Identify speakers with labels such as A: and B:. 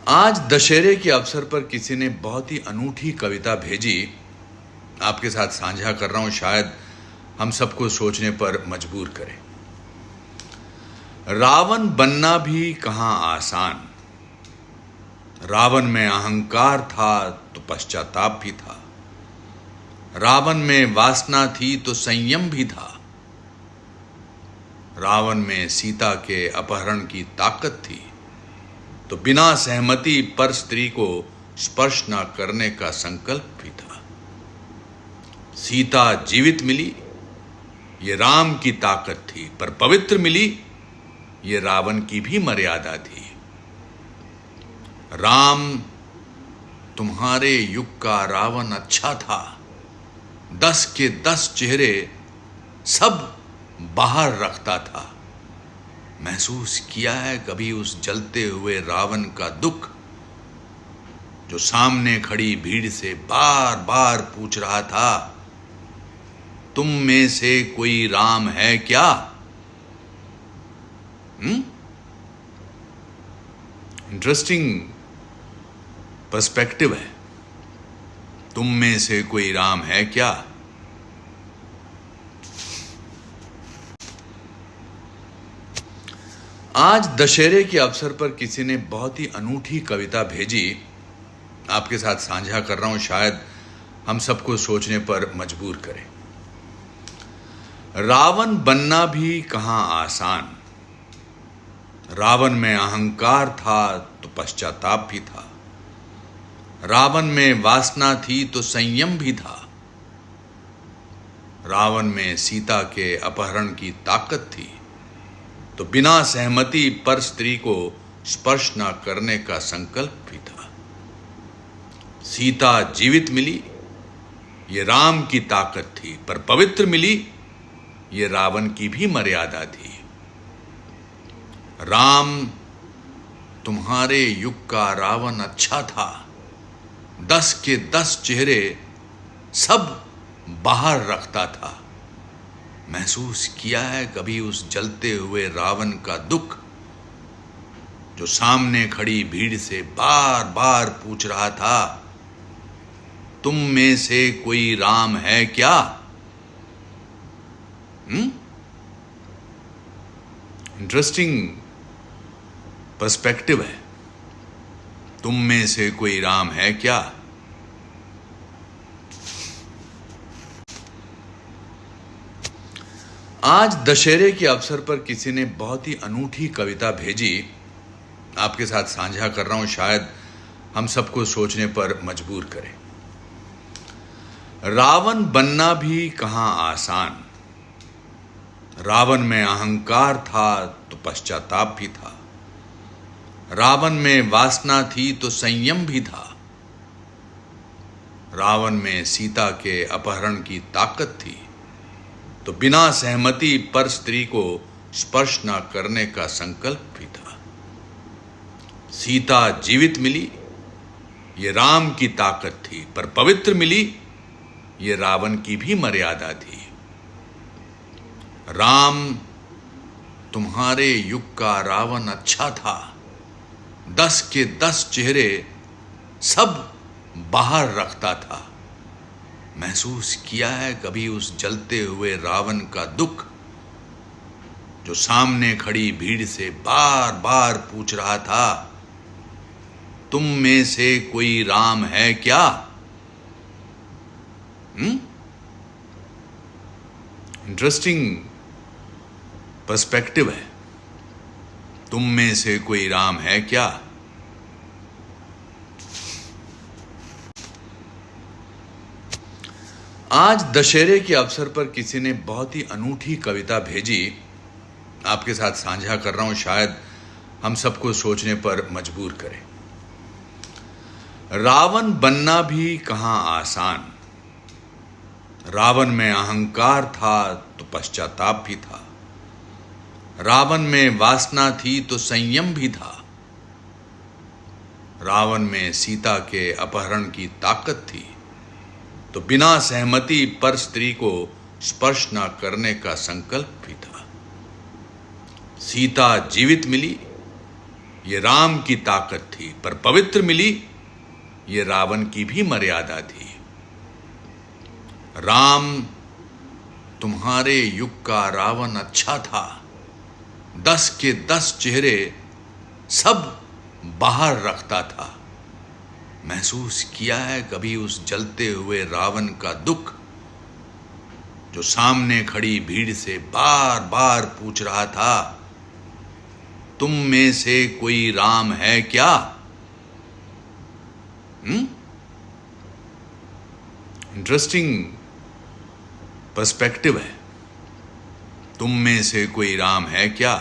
A: आज दशहरे के अवसर पर किसी ने बहुत ही अनूठी कविता भेजी। आपके साथ साझा कर रहा हूं, शायद हम सबको सोचने पर मजबूर करे। रावण बनना भी कहां आसान, रावण में अहंकार था तो पश्चाताप भी था, रावण में वासना थी तो संयम भी था, रावण में सीता के अपहरण की ताकत थी तो बिना सहमति पर स्त्री को स्पर्श न करने का संकल्प भी था। सीता जीवित मिली, ये राम की ताकत थी, पर पवित्र मिली, ये रावण की भी मर्यादा थी। राम तुम्हारे युग का रावण अच्छा था, 10 के 10 चेहरे सब बाहर रखता था। महसूस किया है कभी उस जलते हुए रावण का दुख, जो सामने खड़ी भीड़ से बार बार पूछ रहा था, तुम में से कोई राम है क्या? इंटरेस्टिंग पर्सपेक्टिव है। तुम में से कोई राम है क्या? आज दशहरे के अवसर पर किसी ने बहुत ही अनूठी कविता भेजी। आपके साथ साझा कर रहा हूं, शायद हम सबको सोचने पर मजबूर करे। रावण बनना भी कहां आसान, रावण में अहंकार था तो पश्चाताप भी था, रावण में वासना थी तो संयम भी था, रावण में सीता के अपहरण की ताकत थी तो बिना सहमति पर स्त्री को स्पर्श न करने का संकल्प भी था। सीता जीवित मिली, ये राम की ताकत थी, पर पवित्र मिली, ये रावण की भी मर्यादा थी। राम तुम्हारे युग का रावण अच्छा था, 10 के 10 चेहरे सब बाहर रखता था। महसूस किया है कभी उस जलते हुए रावण का दुख, जो सामने खड़ी भीड़ से बार बार पूछ रहा था, तुम में से कोई राम है क्या? इंटरेस्टिंग पर्सपेक्टिव है। तुम में से कोई राम है क्या? आज दशहरे के अवसर पर किसी ने बहुत ही अनूठी कविता भेजी। आपके साथ साझा कर रहा हूं, शायद हम सबको सोचने पर मजबूर करे। रावण बनना भी कहां आसान, रावण में अहंकार था तो पश्चाताप भी था, रावण में वासना थी तो संयम भी था, रावण में सीता के अपहरण की ताकत थी तो बिना सहमति पर स्त्री को स्पर्श न करने का संकल्प भी था। सीता जीवित मिली, ये राम की ताकत थी, पर पवित्र मिली, ये रावण की भी मर्यादा थी। राम तुम्हारे युग का रावण अच्छा था, 10 के 10 चेहरे सब बाहर रखता था। महसूस किया है कभी उस जलते हुए रावण का दुख, जो सामने खड़ी भीड़ से बार बार पूछ रहा था, तुम में से कोई राम है क्या? इंटरेस्टिंग पर्सपेक्टिव है। तुम में से कोई राम है क्या? आज दशहरे के अवसर पर किसी ने बहुत ही अनूठी कविता भेजी। आपके साथ साझा कर रहा हूं, शायद हम सबको सोचने पर मजबूर करे। रावण बनना भी कहां आसान, रावण में अहंकार था तो पश्चाताप भी था, रावण में वासना थी तो संयम भी था, रावण में सीता के अपहरण की ताकत थी तो बिना सहमति पर स्त्री को स्पर्श न करने का संकल्प भी था। सीता जीवित मिली, ये राम की ताकत थी, पर पवित्र मिली ये रावण की भी मर्यादा थी। राम, तुम्हारे युग का रावण अच्छा था, 10 के 10 चेहरे सब बाहर रखता था। महसूस किया है कभी उस जलते हुए रावण का दुख, जो सामने खड़ी भीड़ से बार बार पूछ रहा था, तुम में से कोई राम है क्या? इंटरेस्टिंग पर्सपेक्टिव है। तुम में से कोई राम है क्या?